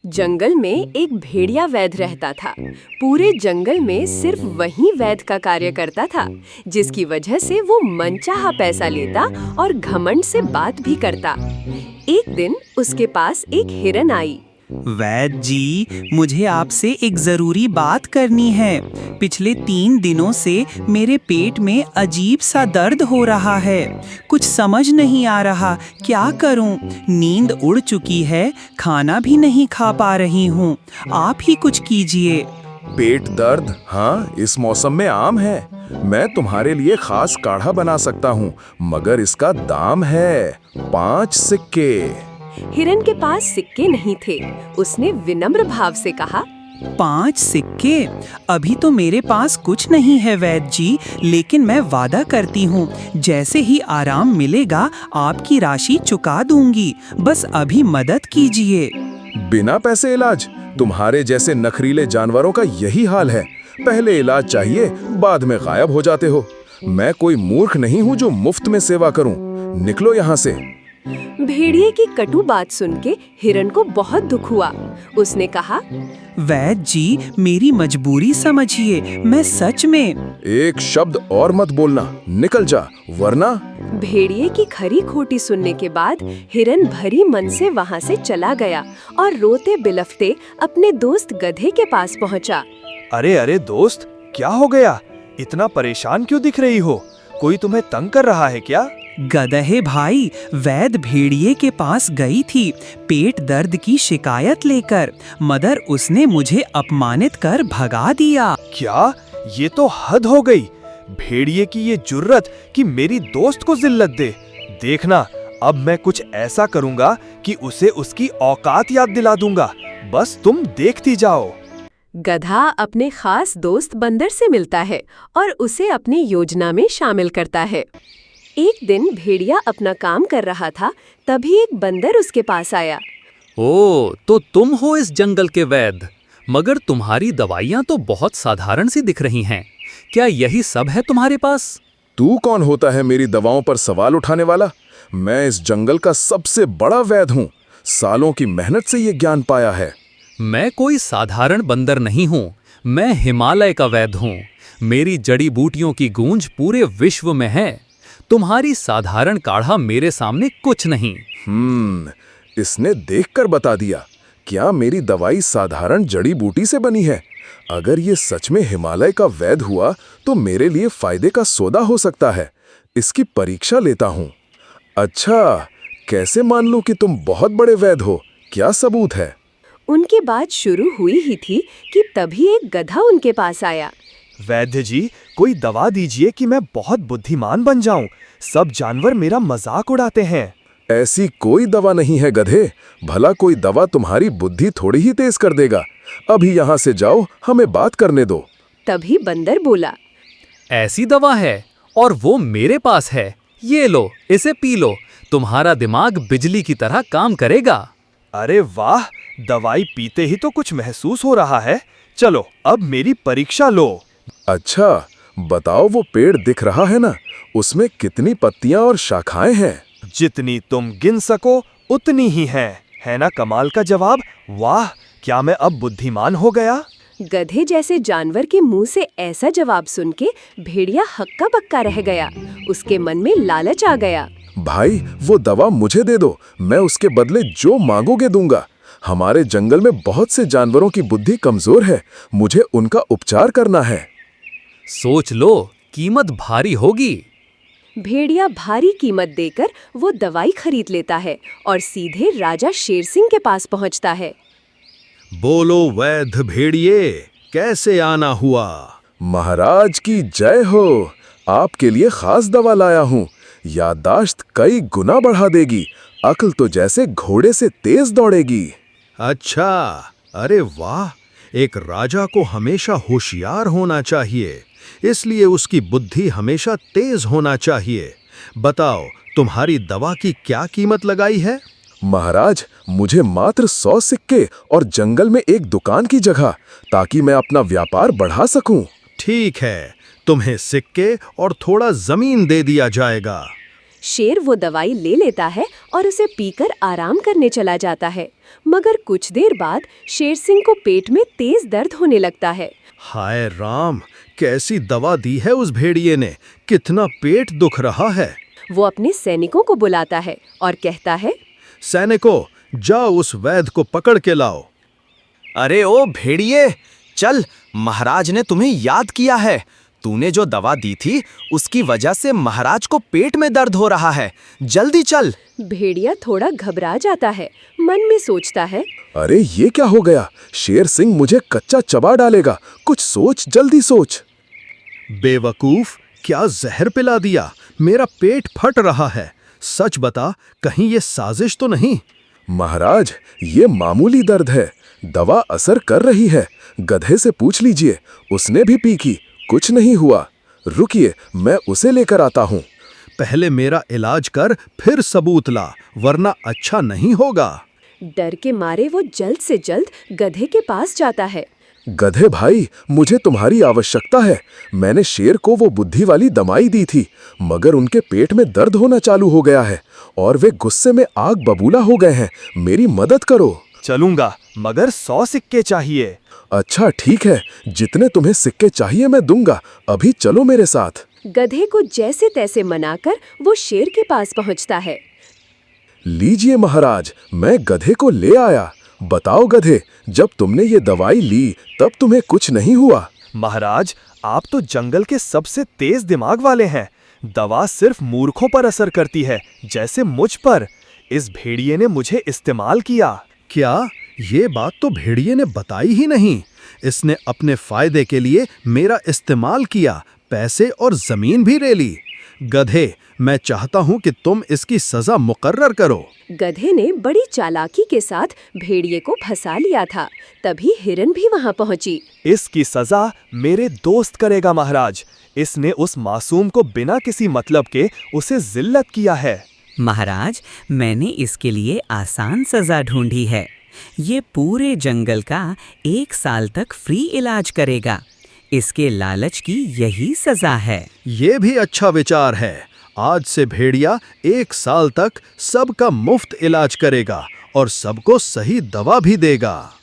जंगल में एक भेड़िया वैद्य रहता था। पूरे जंगल में सिर्फ वही वैद्य का कार्य करता था, जिसकी वजह से वो मनचाहा पैसा लेता और घमंड से बात भी करता। एक दिन उसके पास एक हिरन आई। वैद्य जी, मुझे आपसे एक जरूरी बात करनी है। पिछले 3 दिनों से मेरे पेट में अजीब सा दर्द हो रहा है। कुछ समझ नहीं आ रहा, क्या करूं? नींद उड़ चुकी है, खाना भी नहीं खा पा रही हूं। आप ही कुछ कीजिए। पेट दर्द, हाँ, इस मौसम में आम है। मैं तुम्हारे लिए खास काढ़ा बना सकता हूँ, मगर इसका दाम है 5 सिक्के। हिरन के पास सिक्के नहीं थे। उसने विनम्र भाव से कहा, 5 सिक्के? अभी तो मेरे पास कुछ नहीं है वैद्य जी, लेकिन मैं वादा करती हूँ, जैसे ही आराम मिलेगा आपकी राशि चुका दूंगी। बस अभी मदद कीजिए। बिना पैसे इलाज? तुम्हारे जैसे नखरीले जानवरों का यही हाल है। पहले इलाज चाहिए, बाद में गायब हो जाते हो। मैं कोई मूर्ख नहीं हूँ जो मुफ्त में सेवा करूँ। निकलो यहाँ से। भेड़िए की कटु बात सुन के हिरन को बहुत दुख हुआ। उसने कहा, वैद्य जी, मेरी मजबूरी समझिए, मैं सच में। एक शब्द और मत बोलना, निकल जा, वरना। भेड़िए की खरी खोटी सुनने के बाद हिरन भरी मन से वहाँ से चला गया और रोते बिलखते अपने दोस्त गधे के पास पहुँचा। अरे अरे दोस्त, क्या हो गया? इतना परेशान क्यों दिख रही हो? कोई तुम्हें तंग कर रहा है क्या? गधे भाई, वैद्य भेड़िए के पास गई थी पेट दर्द की शिकायत लेकर, मगर उसने मुझे अपमानित कर भगा दिया। क्या? ये तो हद हो गई। भेड़िए की ये जुर्रत कि मेरी दोस्त को जिल्लत दे। देखना, अब मैं कुछ ऐसा करूंगा कि उसे उसकी औकात याद दिला दूंगा। बस तुम देखती जाओ। गधा अपने खास दोस्त बंदर से मिलता है और उसे अपनी योजना में शामिल करता है। एक दिन भेड़िया अपना काम कर रहा था, तभी एक बंदर उसके पास आया। ओह, तो तुम हो इस जंगल के वैद्य, मगर तुम्हारी दवाइयाँ तो बहुत साधारण सी दिख रही हैं। क्या यही सब है तुम्हारे पास? तू कौन होता है मेरी दवाओं पर सवाल उठाने वाला? मैं इस जंगल का सबसे बड़ा वैद्य हूँ। सालों की मेहनत से ये ज्ञान पाया है। मैं कोई साधारण बंदर नहीं हूँ, मैं हिमालय का वैद्य हूँ। मेरी जड़ी बूटियों की गूंज पूरे विश्व में है। तुम्हारी साधारण काढ़ा मेरे सामने कुछ नहीं। इसने देखकर बता दिया। क्या मेरी दवाई साधारण जड़ी बूटी से बनी है? अगर ये सच में हिमालय का वैद्य हुआ तो मेरे लिए फायदे का सौदा हो सकता है। इसकी परीक्षा लेता हूँ। अच्छा, कैसे मान लूं कि तुम बहुत बड़े वैद्य हो? क्या सबूत है? उनकी बात शुरू हुई ही थी कि तभी एक गधा उनके पास आया। वैद्य जी, कोई दवा दीजिए कि मैं बहुत बुद्धिमान बन जाऊं। सब जानवर मेरा मजाक उड़ाते हैं। ऐसी कोई दवा नहीं है गधे। भला कोई दवा तुम्हारी बुद्धि थोड़ी ही तेज कर देगा। अभी यहाँ से जाओ, हमें बात करने दो। तभी बंदर बोला, ऐसी दवा है और वो मेरे पास है। ये लो, इसे पी लो। तुम्हारा दिमाग बिजली की तरह काम करेगा। अरे वाह, दवाई पीते ही तो कुछ महसूस हो रहा है। चलो, अब मेरी परीक्षा लो। अच्छा, बताओ, वो पेड़ दिख रहा है ना? उसमें कितनी पत्तियां और शाखाएं हैं? जितनी तुम गिन सको उतनी ही हैं। है ना कमाल का जवाब? वाह, क्या मैं अब बुद्धिमान हो गया? गधे जैसे जानवर के मुंह से ऐसा जवाब सुन के भेड़िया हक्का बक्का रह गया। उसके मन में लालच आ गया। भाई, वो दवा मुझे दे दो, मैं उसके बदले जो मांगोगे दूंगा। हमारे जंगल में बहुत से जानवरों की बुद्धि कमजोर है, मुझे उनका उपचार करना है। सोच लो, कीमत भारी होगी। भेड़िया भारी कीमत देकर वो दवाई खरीद लेता है और सीधे राजा शेर सिंह के पास पहुंचता है। बोलो वैद्य भेड़िए, कैसे आना हुआ? महाराज की जय हो। आपके लिए खास दवा लाया हूँ। याददाश्त कई गुना बढ़ा देगी। अक्ल तो जैसे घोड़े से तेज दौड़ेगी। अच्छा, अरे वाह। एक राजा को हमेशा होशियार होना चाहिए, इसलिए उसकी बुद्धि हमेशा तेज होना चाहिए। बताओ, तुम्हारी दवा की क्या कीमत लगाई है? महाराज, मुझे मात्र 100 सिक्के और जंगल में एक दुकान की जगह, ताकि मैं अपना व्यापार बढ़ा सकूं। ठीक है, तुम्हें सिक्के और थोड़ा जमीन दे दिया जाएगा। शेर वो दवाई ले लेता है और उसे पीकर आराम करने चला जाता है। मगर कुछ देर बाद शेर सिंह को पेट में तेज दर्द होने लगता है। हाय राम, कैसी दवा दी है उस भेड़िए ने, कितना पेट दुख रहा है। वो अपने सैनिकों को बुलाता है और कहता है, सैनिकों, जाओ उस वैद्य को पकड़ के लाओ। अरे ओ भेड़िए, चल, महाराज ने तुम्हें याद किया है। तूने जो दवा दी थी उसकी वजह से महाराज को पेट में दर्द हो रहा है, जल्दी चल। भेड़िया थोड़ा घबरा जाता है, मन में सोचता है, अरे ये क्या हो गया, शेर सिंह मुझे कच्चा चबा डालेगा, कुछ सोच, जल्दी सोच। बेवकूफ, क्या जहर पिला दिया, मेरा पेट फट रहा है। सच बता, कहीं ये साजिश तो नहीं? महाराज, ये मामूली दर्द है, दवा असर कर रही है। गधे से पूछ लीजिए, उसने भी पीकी, कुछ नहीं हुआ। रुकिए, मैं उसे लेकर आता हूँ। पहले मेरा इलाज कर, फिर सबूत ला, वरना अच्छा नहीं होगा। डर के मारे वो जल्द से जल्द गधे के पास जाता है। गधे भाई, मुझे तुम्हारी आवश्यकता है। मैंने शेर को वो बुद्धि वाली दवाई दी थी, मगर उनके पेट में दर्द होना चालू हो गया है और वे गुस्से में आग बबूला हो गए हैं। मेरी मदद करो। चलूंगा, मगर 100 सिक्के चाहिए। अच्छा ठीक है, जितने तुम्हें सिक्के चाहिए मैं दूंगा। अभी चलो मेरे साथ। गधे को जैसे तैसे मनाकर वो शेर के पास पहुंचता है। लीजिए महाराज, मैं गधे को ले आया। बताओ गधे, जब तुमने ये दवाई ली तब तुम्हें कुछ नहीं हुआ? महाराज, आप तो जंगल के सबसे तेज दिमाग वाले हैं। दवा सिर्फ मूर्खों पर असर करती है, जैसे मुझ पर। इस भेड़िए ने मुझे इस्तेमाल किया। क्या? ये बात तो भेड़िए ने बताई ही नहीं। इसने अपने फायदे के लिए मेरा इस्तेमाल किया, पैसे और जमीन भी ले ली। गधे, मैं चाहता हूँ कि तुम इसकी सजा मुकर्रर करो। गधे ने बड़ी चालाकी के साथ भेड़िए को फंसा लिया था। तभी हिरन भी वहां पहुंची। इसकी सजा मेरे दोस्त करेगा महाराज। इसने उस मासूम को बिना किसी मतलब के उसे जिल्लत किया है। महाराज, मैंने इसके लिए आसान सजा ढूंढी है। ये पूरे जंगल का 1 साल तक फ्री इलाज करेगा। इसके लालच की यही सजा है। ये भी अच्छा विचार है। आज से भेड़िया 1 साल तक सबका मुफ्त इलाज करेगा और सबको सही दवा भी देगा।